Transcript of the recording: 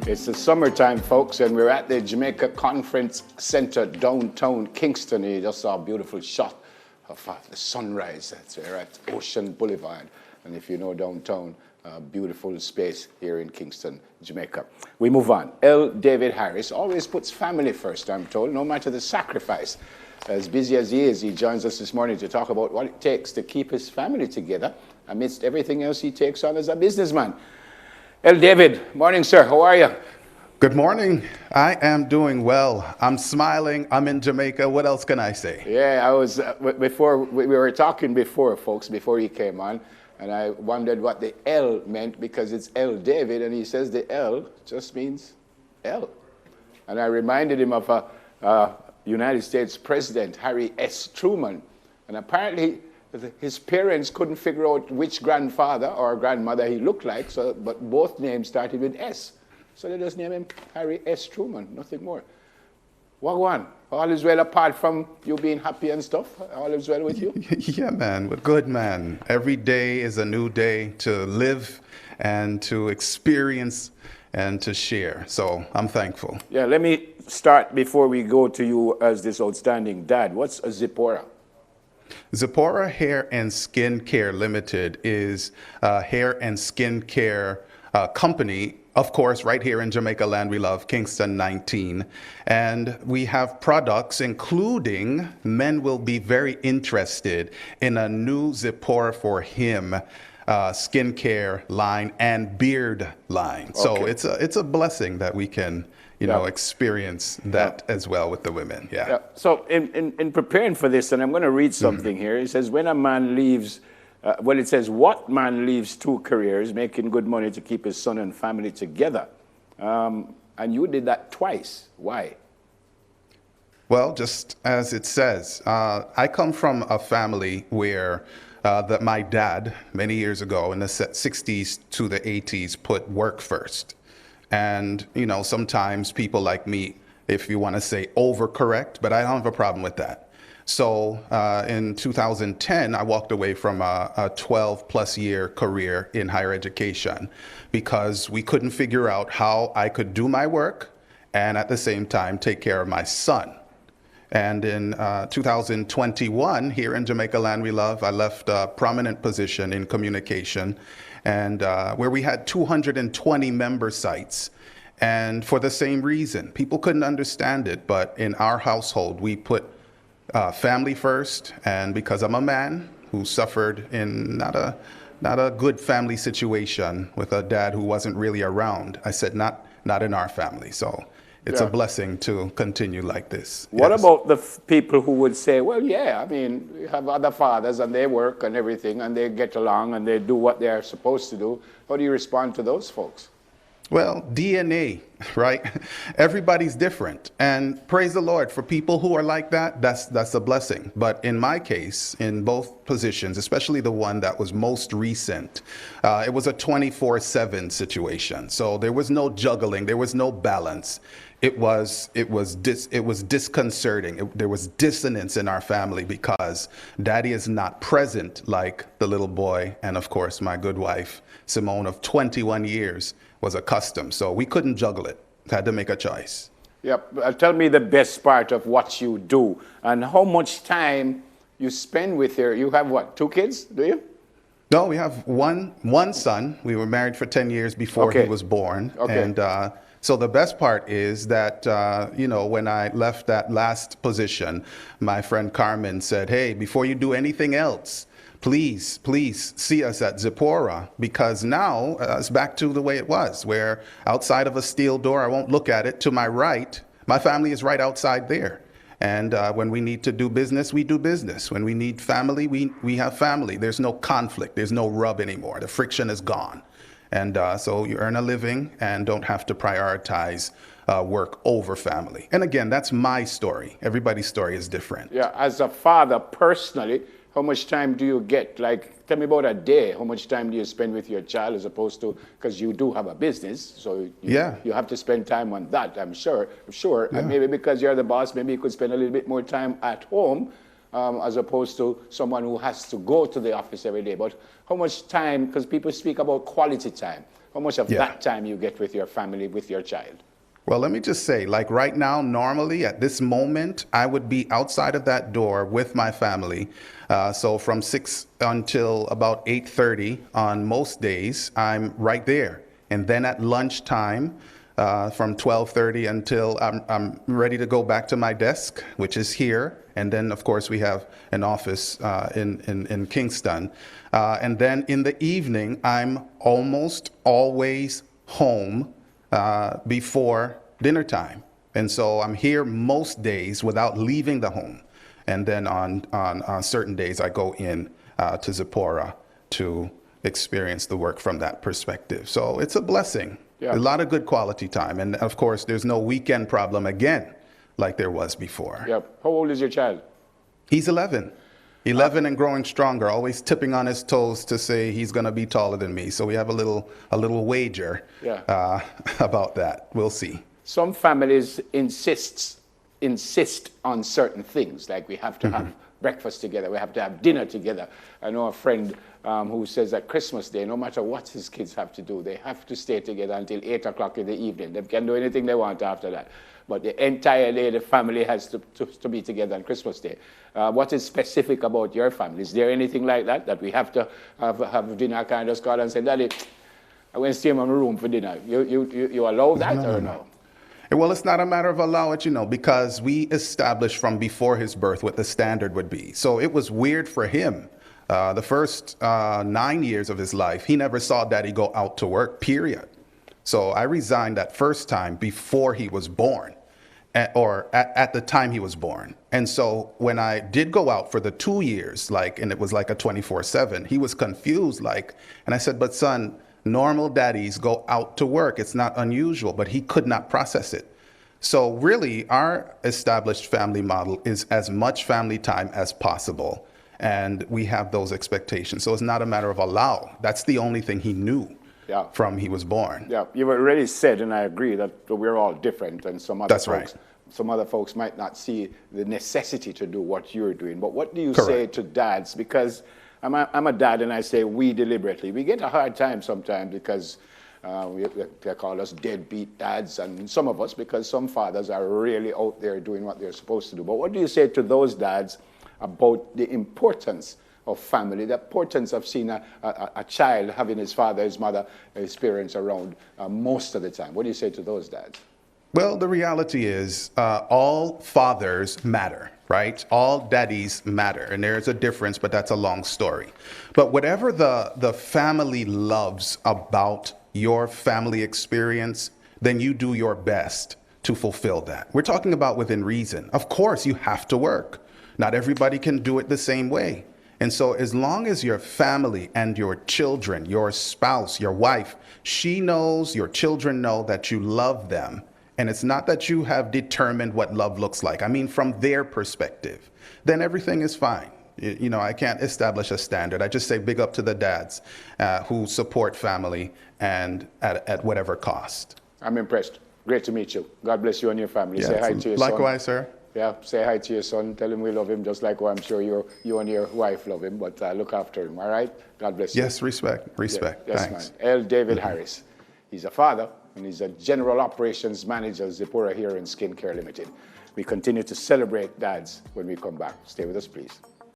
It's the summertime, folks, and we're at the Jamaica Conference Center, downtown Kingston. You just saw a beautiful shot of the sunrise. That's we're at Ocean Boulevard. And if you know downtown, beautiful space here in Kingston, Jamaica. We move on. L. David Harris always puts family first, I'm told, no matter the sacrifice. As busy as he is, he joins us this morning to talk about what it takes to keep his family together amidst everything else he takes on as a businessman. El David, morning, sir. How are you? Good morning. I am doing well. I'm smiling. I'm in Jamaica. What else can I say? Yeah, I was, before, we were talking before, folks, before he came on, and I wondered what the L meant because it's El David, and he says the L just means L. And I reminded him of a United States President, Harry S. Truman, and apparently his parents couldn't figure out which grandfather or grandmother he looked like, but both names started with S. So they just named him Harry S. Truman, nothing more. Wagwan, all is well apart from you being happy and stuff? All is well with you? Yeah, man. Good, man. Every day is a new day to live and to experience and to share. So I'm thankful. Yeah, let me start before we go to you as this outstanding dad. What's a Zipporah? Zipporah Hair and Skin Care Limited is a hair and skin care company, of course, right here in Jamaica land we love, Kingston 19. And we have products including, men will be very interested in a new Zipporah for him skincare line and beard line. Okay. So it's a blessing that we can experience that as well with the women. Yeah. So in preparing for this, and I'm going to read something here. It says, when a man leaves, it says, what man leaves two careers, making good money to keep his son and family together? And you did that twice. Why? Well, just as it says, I come from a family where my dad, many years ago in the 60s to the 80s, put work first. And, sometimes people like me, if you want to say overcorrect, but I don't have a problem with that. So in 2010, I walked away from a 12 plus year career in higher education because we couldn't figure out how I could do my work and at the same time take care of my son. And in 2021, here in Jamaica land we love, I left a prominent position in communication and where we had 220 member sites. And for the same reason, people couldn't understand it, but in our household, we put family first. And because I'm a man who suffered in not a good family situation with a dad who wasn't really around, I said, not in our family. So it's a blessing to continue like this. What about the people who would say, well, yeah, I mean, we have other fathers and they work and everything and they get along and they do what they're supposed to do. How do you respond to those folks? Well, DNA, right? Everybody's different. And praise the Lord, for people who are like that, that's a blessing. But in my case, in both positions, especially the one that was most recent, it was a 24/7 situation. So there was no juggling, there was no balance. It was disconcerting. There was dissonance in our family because daddy is not present like the little boy. And of course, my good wife, Simone, of 21 years, was accustomed. So we couldn't juggle it. Had to make a choice. Yep. Tell me the best part of what you do and how much time you spend with you have what, 2 kids, do you? No, we have one son. We were married for 10 years before he was born. Okay. And so the best part is that, when I left that last position, my friend Carmen said, hey, before you do anything else, please see us at Zipporah, because now it's back to the way it was, where outside of a steel door, I won't look at it, to my right, my family is right outside there. And when we need to do business, we do business. When we need family, we have family. There's no conflict. There's no rub anymore. The friction is gone. And so you earn a living and don't have to prioritize work over family. And again, that's my story. Everybody's story is different. Yeah, as a father personally, how much time do you get? Like, tell me about a day. How much time do you spend with your child as opposed to, because you do have a business, so you have to spend time on that, I'm sure. Yeah. And maybe because you're the boss, maybe you could spend a little bit more time at home as opposed to someone who has to go to the office every day. But how much time, because people speak about quality time, How much of Yeah. that time you get with your family, with your child? Well, let me just say, like right now, normally at this moment, I would be outside of that door with my family. So from 6 until about 8:30 on most days, I'm right there. And then at lunchtime, from 12:30 until I'm ready to go back to my desk, which is here. And then, of course, we have an office in Kingston. And then in the evening, I'm almost always home before dinner time. And so I'm here most days without leaving the home. And then on certain days, I go in to Zipporah to experience the work from that perspective. So it's a blessing. Yeah. A lot of good quality time. And of course, there's no weekend problem again like there was before. Yep. How old is your child? He's 11. 11 and growing stronger, always tipping on his toes to say he's going to be taller than me. So we have a little wager about that. We'll see. Some families insist on certain things, like we have to have breakfast together, we have to have dinner together. I know a friend who says that Christmas Day, no matter what his kids have to do, they have to stay together until 8 o'clock in the evening. They can do anything they want after that. But the entire day, the family has to be together on Christmas Day. What is specific about your family? Is there anything like that we have to have dinner? I can just call and say, Daddy, I'm going to stay in my room for dinner. You allow that or no? Well, it's not a matter of allow it, because we established from before his birth what the standard would be. So it was weird for him. The first 9 years of his life, he never saw Daddy go out to work, period. So I resigned that first time before he was born, or at the time he was born. And so when I did go out for the 2 years, and it was like a 24/7, he was confused, and I said, but son, normal daddies go out to work. It's not unusual, but he could not process it. So really, our established family model is as much family time as possible. And we have those expectations. So it's not a matter of allow. That's the only thing he knew from he was born. Yeah, you've already said, and I agree, that we're all different, and some other folks might not see the necessity to do what you're doing. But what do you say to dads? Because I'm a dad, and I say we deliberately. We get a hard time sometimes because they call us deadbeat dads, and some of us, because some fathers are really out there doing what they're supposed to do. But what do you say to those dads about the importance of family, the importance of seeing a child having his father, his mother, his parents around most of the time? What do you say to those dads? Well, the reality is all fathers matter, right? All daddies matter. And there's a difference, but that's a long story. But whatever the family loves about your family experience, then you do your best to fulfill that. We're talking about within reason. Of course, you have to work. Not everybody can do it the same way. And so as long as your family and your children, your spouse, your wife, she knows, your children know that you love them. And it's not that you have determined what love looks like. I mean, from their perspective, then everything is fine. I can't establish a standard. I just say big up to the dads who support family and at whatever cost. I'm impressed. Great to meet you. God bless you and your family. Yeah, say hi to your son. Likewise, sir. Yeah, say hi to your son. Tell him we love him just like I'm sure you and your wife love him, but look after him, all right? God bless you. Yes, respect. Yeah, yes, Thanks. man. L. David Harris. He's a father, and he's a general operations manager, Zipporah here in Skincare Limited. We continue to celebrate dads when we come back. Stay with us, please.